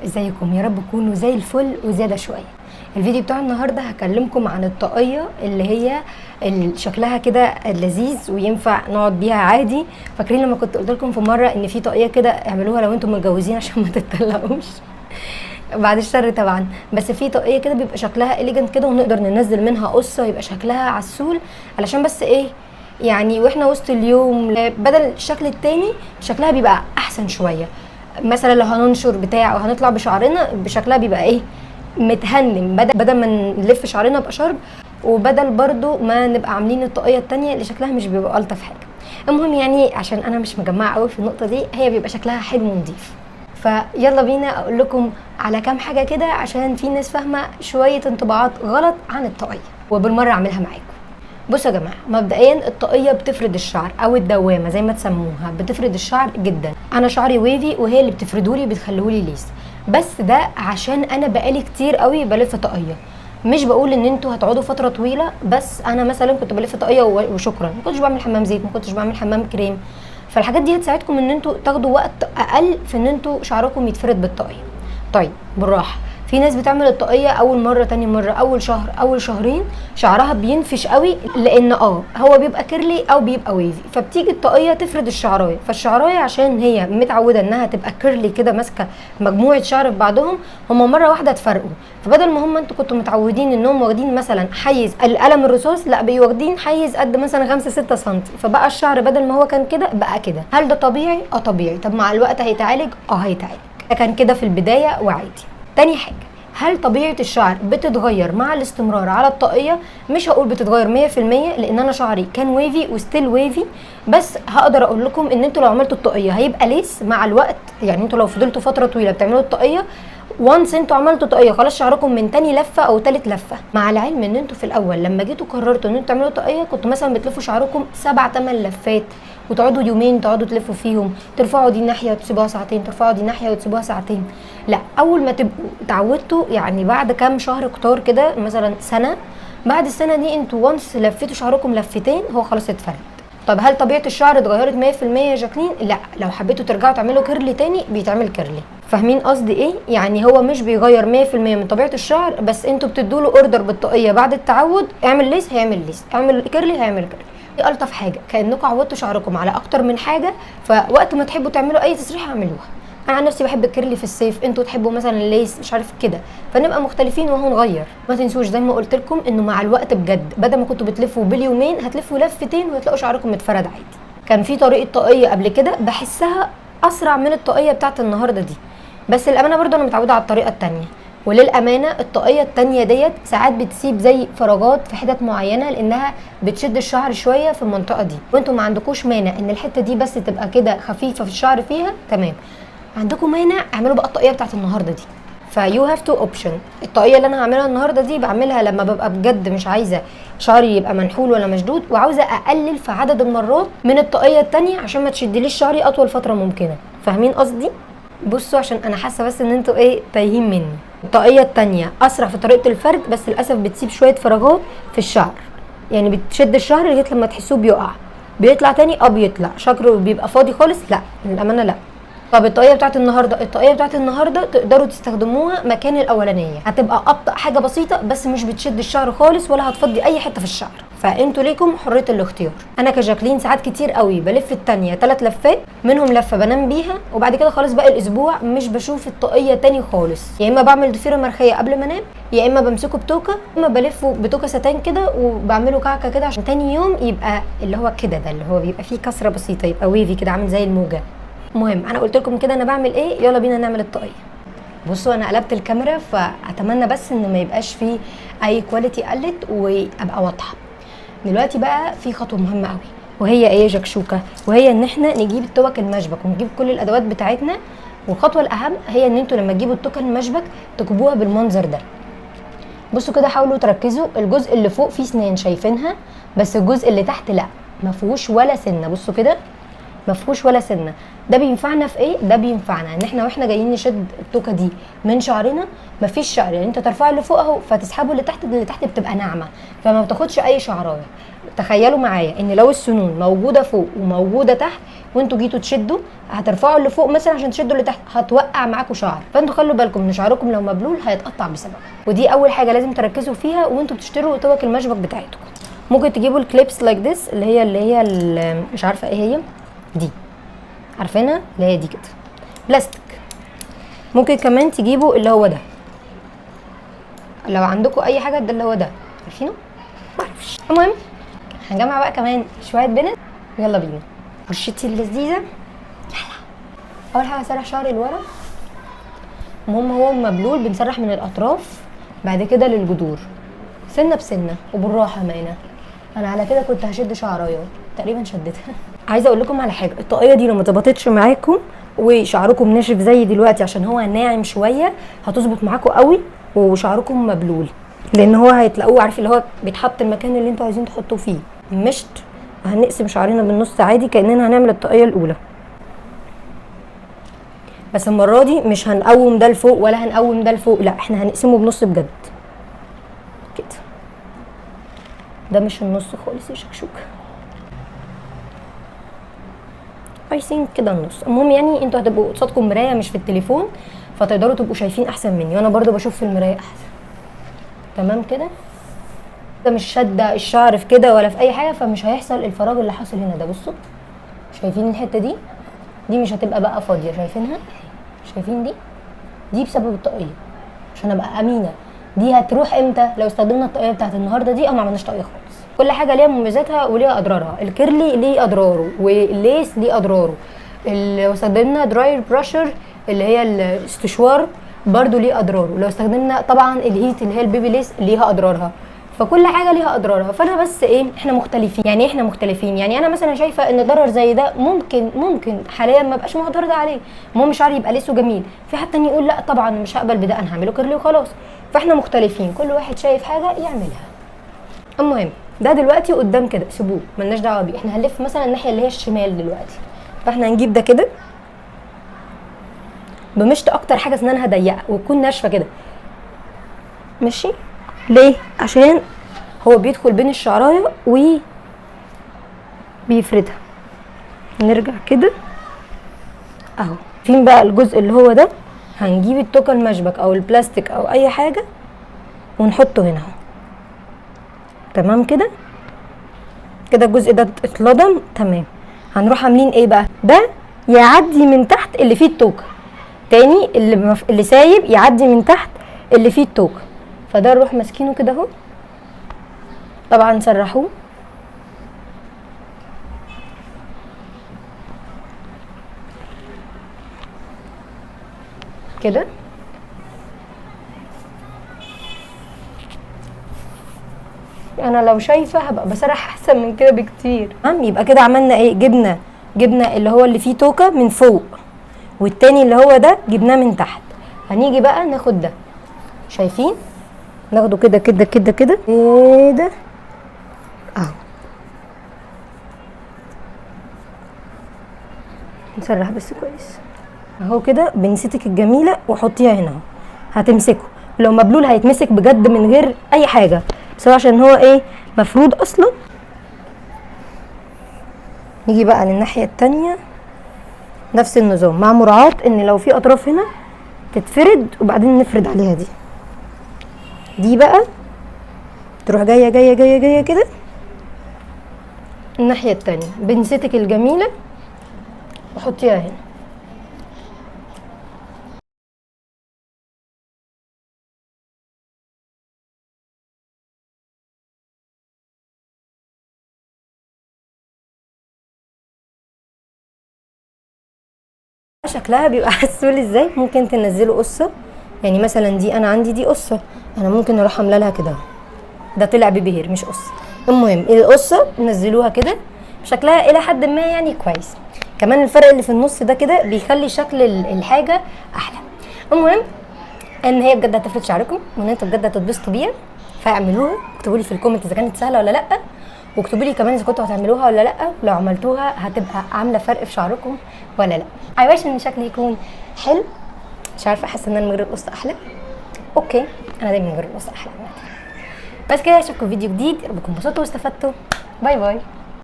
ازيكم؟ يا رب تكونوا زي الفل وزياده شويه. الفيديو بتاع النهارده هكلمكم عن الطاقيه اللي هي شكلها كده لذيذ وينفع نقعد بيها عادي. فاكرين لما كنت قلت لكم في مره ان في طاقيه كده اعملوها لو انتم متجوزين عشان ما تتطلقوش بعد الشر طبعا. بس في طاقيه كده بيبقى شكلها اليجنت كده ونقدر ننزل منها قصه ويبقى شكلها عسول، علشان بس ايه يعني واحنا وسط اليوم بدل الشكل التاني شكلها بيبقى احسن شويه. مثلا لو هننشر بتاع او هنطلع بشعرنا بشكلها بيبقى ايه متهنم، بدل ما نلف شعرنا بشرب، وبدل برضو ما نبقى عاملين الطاقيه التانية اللي شكلها مش بيبقى الطف حاجه. المهم يعني عشان انا مش مجمعه قوي في النقطه دي، هي بيبقى شكلها حلو ونضيف. فيلا بينا اقول لكم على كام حاجه كده عشان في ناس فاهمه شويه انطباعات غلط عن الطاقيه، وبالمره اعملها معاكم. بصوا يا جماعه، مبدئيا الطاقيه بتفرد الشعر او الدوامه زي ما تسموها، بتفرد الشعر جدا. انا شعري ويفي وهي اللي بتفردهولي بتخليهولي ليس، بس ده عشان انا بقالي كتير قوي بلف طاقيه. مش بقول ان انتوا هتقعدوا فتره طويله، بس انا مثلا كنت بلف طاقيه وشكرا، ما كنتش بعمل حمام زيت، ما كنتش بعمل حمام كريم. فالحاجات دي هتساعدكم ان انتوا تاخدوا وقت اقل في ان انتوا شعركم يتفرد بالطاقيه. طيب بالراحه، في ناس بتعمل الطاقيه اول مره، تاني مره، اول شهر، اول شهرين شعرها بينفش قوي، لان هو بيبقى كيرلي او بيبقى ويفي، فبتيجي الطاقيه تفرد الشعرايه. فالشعرايه عشان هي متعوده انها تبقى كيرلي كده ماسكه مجموعه شعر في بعضهم، هم مره واحده اتفرقوا. فبدل ما هم انتوا كنتوا متعودين انهم واخدين مثلا حيز القلم الرصاص، لا بقوا واخدين حيز قد مثلا 5 6 سم، فبقى الشعر بدل ما هو كان كده بقى كده. هل ده طبيعي؟ طبيعي. طب مع الوقت هيتعالج؟ هيتعالج. ده كان كده في البدايه وعادي. تاني حاجه، هل طبيعه الشعر بتتغير مع الاستمرار على الطاقيه؟ مش هقول بتتغير 100%، لان انا شعري كان ويفي وستيل ويفي، بس هقدر اقول لكم ان انتوا لو عملتوا الطاقيه هيبقى ليس مع الوقت. يعني انتوا لو فضلتوا فتره طويله بتعملوا الطاقيه، وانس انتوا عملتوا طاقيه خلاص شعركم من تاني لفه او تالت لفه. مع العلم ان انتوا في الاول لما جيتوا قررتوا ان انتوا تعملوا طاقيه كنتوا مثلا بتلفوا شعركم 7 8 لفات، وتقعدوا يومين تقعدوا تلفوا فيهم، ترفعوا دي ناحيه وتسيبوها ساعتين، ترفعوا دي ناحيه وتسيبوها ساعتين. لا، اول ما تبقوا اتعودتوا يعني بعد كام شهر كتار كده، مثلا سنه، بعد السنه دي انتوا وانس لفيتوا شعركم لفتين هو خلاص اتفرد. طب هل طبيعه الشعر اتغيرت 100% يا جاكلين؟ لا، لو حبيتوا ترجعوا تعملوا كيرلي تاني بيتعمل كيرلي. فاهمين قصدي ايه؟ يعني هو مش بيغير 100% من طبيعه الشعر، بس انتوا بتدوا له اوردر بالطاقيه بعد التعود، اعمل ليس هيعمل ليس، اعمل كيرلي هيعمل كيرلي. دي الطف حاجه، كانكم عودتوا شعركم على اكتر من حاجه، فوقت ما تحبوا تعملوا اي تسريحه اعملوها. انا عن نفسي بحب الكيرلي في الصيف، انتوا تحبوا مثلا الليس مش عارف كده، فنبقى مختلفين وهو نغير. ما تنسوش زي ما قلت لكم انه مع الوقت بجد بدل ما كنتوا بتلفوا باليومين هتلفوا لفتين وهتلاقوا شعركم متفرد عادي. كان في طريقه طاقيه قبل كده بحسها اسرع من الطاقيه بتاعت النهارده دي، بس الامانه برضو انا متعوده على الطريقه التانية. وللامانه الطاقيه التانية ديت ساعات بتسيب زي فراغات في حتت معينه، لانها بتشد الشعر شويه في المنطقه دي، وانتوا ما عندكوش مانع ان الحته دي بس تبقى كده خفيفه في الشعر فيها، تمام. عندكم مانع اعملوا بقى الطاقيه بتاعت النهارده دي. فيو هاف تو اوبشن. الطاقيه اللي انا هعملها النهارده دي بعملها لما ببقى بجد مش عايزه شعري يبقى منحول ولا مشدود، وعاوزه اقلل في عدد المرات من الطاقيه التانية عشان ما تشدليش شعري اطول فتره ممكنه. فاهمين قصدي؟ بصوا عشان انا حاسه بس ان انتوا تايهين مني. الطاقيه التانية اسرع في طريقه الفرد، بس للاسف بتسيب شويه فراغات في الشعر، يعني بتشد الشعر لغايه لما تحسوه بيقع، بيطلع تاني بيطلع شكله بيبقى فاضي خالص. لا للامانه لا. طب الطاقيه بتاعت النهارده تقدروا تستخدموها مكان الاولانيه، هتبقى ابطا حاجه بسيطه، بس مش بتشد الشعر خالص ولا هتفضي اي حته في الشعر، فانتوا ليكم حريه الاختيار. انا كجاكلين ساعات كتير قوي بلف التانية 3 لفات، منهم لفه بنام بيها، وبعد كده خلاص باقي الاسبوع مش بشوف الطاقيه تاني خالص. يا اما بعمل ضفيره مرخيه قبل ما انام، يا اما بمسكه بتوكه، يا اما بلفه بتوكه ستان كده وبعمله كعكه كده عشان تاني يوم يبقى اللي هو كده، ده اللي هو بيبقى فيه كسره بسيطه، يبقى ويفي كده عامل زي الموجه. المهم انا قلت لكم كده انا بعمل ايه، يلا بينا نعمل الطاقيه. بصوا انا قلبت الكاميرا، فاتمنى بس ان ما يبقاش فيه اي كواليتي قلت وابقى واضحه. دلوقتي بقى في خطوه مهمه قوي، وهي ايه يا جكشوكه؟ وهي ان احنا نجيب التوك المشبك ونجيب كل الادوات بتاعتنا. والخطوه الاهم هي ان انتوا لما تجيبوا التوك المشبك تجيبوها بالمنظر ده. بصوا كده، حاولوا تركزوا، الجزء اللي فوق فيه سنان شايفينها، بس الجزء اللي تحت لا، ما فيهوش ولا سنه. بصوا كده، ما فيهوش ولا سنه. ده بينفعنا في ايه؟ ده بينفعنا ان احنا واحنا جايين نشد التوكه دي من شعرنا مفيش شعر، يعني انت ترفع اللي فوق اهو فتسحبه اللي تحت، اللي تحت بتبقى ناعمه فما بتاخدش اي شعرايه. تخيلوا معايا ان لو السنون موجوده فوق وموجوده تحت وانتوا جيتوا تشدوا، هترفعوا اللي فوق مثلا عشان تشدوا اللي تحت، هتوقع معاكم شعر. فانتوا خلوا بالكم ان شعركم لو مبلول هيتقطع بسببه، ودي اول حاجه لازم تركزوا فيها وانتوا بتشتروا توك المشبك بتاعتكم. ممكن تجيبوا الكليبس لايك ذس اللي هي مش عارفه ايه هي دي، عارفينها اللي هي دي كده بلاستيك. ممكن كمان تجيبوا اللي هو ده، لو عندكم اي حاجه ده اللي هو ده، عارفينه؟ معرفش. المهم هنجمع بقى كمان شويه بنت، يلا بينا. فرشتي اللذيذه. يلا اول حاجه اسرح شعري لورا، المهم هو مبلول بنسرح من الاطراف بعد كده للجذور سنه بسنه وبالراحه ماينه. انا على كده كنت هشد شعرايه تقريبا شدتها. عايزه اقول لكم على حاجه، الطاقيه دي لو ما ظبطتش معاكم وشعركم ناشف زي دلوقتي عشان هو ناعم شويه هتظبط معاكم قوي وشعركم مبلول، لان هو هتلاقوه عارف اللي هو بيتحط المكان اللي انتوا عايزين تحطوه فيه. مشط هنقسم شعرنا بالنص عادي كاننا هنعمل الطاقيه الاولى، بس المره دي مش هنقوم ده لفوق ولا هنقوم ده لفوق، لا احنا هنقسمه بنص بجد كده. ده مش النص خالص يا شكشوكه، عايزين كده النص. المهم يعني انتوا هتبقوا قصادكم مرايه مش في التليفون، فتقدروا تبقوا شايفين احسن مني، وانا برضو بشوف في المرايه احسن. تمام كده، ده مش شاده الشعر في كده ولا في اي حاجه، فمش هيحصل الفراغ اللي حاصل هنا ده. بصوا شايفين الحته دي مش هتبقى بقى فاضيه، شايفينها؟ شايفين دي بسبب الطاقيه، عشان ابقى امينه. دي هتروح امتى؟ لو استخدمنا الطاقيه بتاعت النهارده دي او ما عملناش طاقيه خالص. كل حاجه ليها مميزاتها وليها اضرارها. الكيرلي ليه اضراره والليس ليه اضراره. لو استخدمنا دراير براشر اللي هي الاستشوار برضو ليه اضراره. لو استخدمنا طبعا الهيت اللي هي البيبي ليس ليها اضرارها. فكل حاجه ليها اضرارها. فانا بس ايه، احنا مختلفين. يعني احنا مختلفين، يعني انا مثلا شايفه ان ضرر زي ده ممكن حاليا ما بقاش معترضه عليه، المهم شعري يبقى لسه جميل. في حد تاني يقول لا طبعا مش هقبل بده، انا هعمله كيرلي وخلاص. فاحنا مختلفين، كل واحد شايف حاجه يعملها. المهم ده دلوقتي قدام كده سيبوه ملناش دعوه بيه، احنا هنلف مثلا الناحيه اللي هي الشمال دلوقتي. فاحنا هنجيب ده كده بمشط اكتر حاجه اسنانها ضيقه وتكون ناشفه كده، ماشي؟ ليه؟ عشان هو بيدخل بين الشعرايه وبيفردها. نرجع كده اهو. فين بقى الجزء اللي هو ده؟ هنجيب التوكه المشبك او البلاستيك او اي حاجه ونحطه هنا اهو. تمام كده الجزء ده اتلضم تمام. هنروح عاملين ايه بقى؟ ده يعدي من تحت اللي فيه التوكه، تاني اللي سايب يعدي من تحت اللي فيه التوكه. فده نروح ماسكينه كده اهو، طبعا سرحوه كده. انا لو شايفه هبقى بسرح احسن من كده بكتير. تمام، يبقى كده عملنا ايه؟ جبنا اللي هو اللي فيه توكه من فوق، والتاني اللي هو ده جبناه من تحت. هنيجي بقى ناخد ده، شايفين؟ ناخده كده كده كده كده كده اهو. نسرح بس كويس اهو كده بنستك الجميله وحطيها هنا اهو. هتمسكه، لو مبلول هيتمسك بجد من غير اي حاجه، بس هو عشان هو ايه مفروض اصلا. نيجي بقى للناحيه التانيه نفس النظام، مع مراعاه ان لو في اطراف هنا تتفرد وبعدين نفرد عليها دي بقى تروح جايه جايه جايه جايه كده. الناحيه التانيه بنستك الجميله وحطيها هنا. شكلها بيبقى عسول ازاي. ممكن تنزلوا قصه، يعني مثلا دي انا عندي دي قصه، انا ممكن اروح عامله لها كده. ده طلع بيبي هير مش قصه. المهم القصه نزلوها كده شكلها الى حد ما يعني كويس. كمان الفرق اللي في النص ده كده بيخلي شكل الحاجه احلى. المهم ان هي بجد هتفرد شعركم وان انتوا بجد هتتبسطوا بيها، فاعملوها. اكتبوا لي في الكومنت اذا كانت سهله ولا لا، واكتبوا لي كمان اذا كنتوا هتعملوها ولا لا، لو عملتوها هتبقى عامله فرق في شعركم ولا لا. عايزه ان شكلي يكون حلو، مش عارفه، احس ان انا من غير القصه احلى. اوكي، انا دايما من غير القصه احلى. بس كده، اشوفكم في فيديو جديد، يا رب تكونوا انبسطتوا واستفدتوا. باي باي.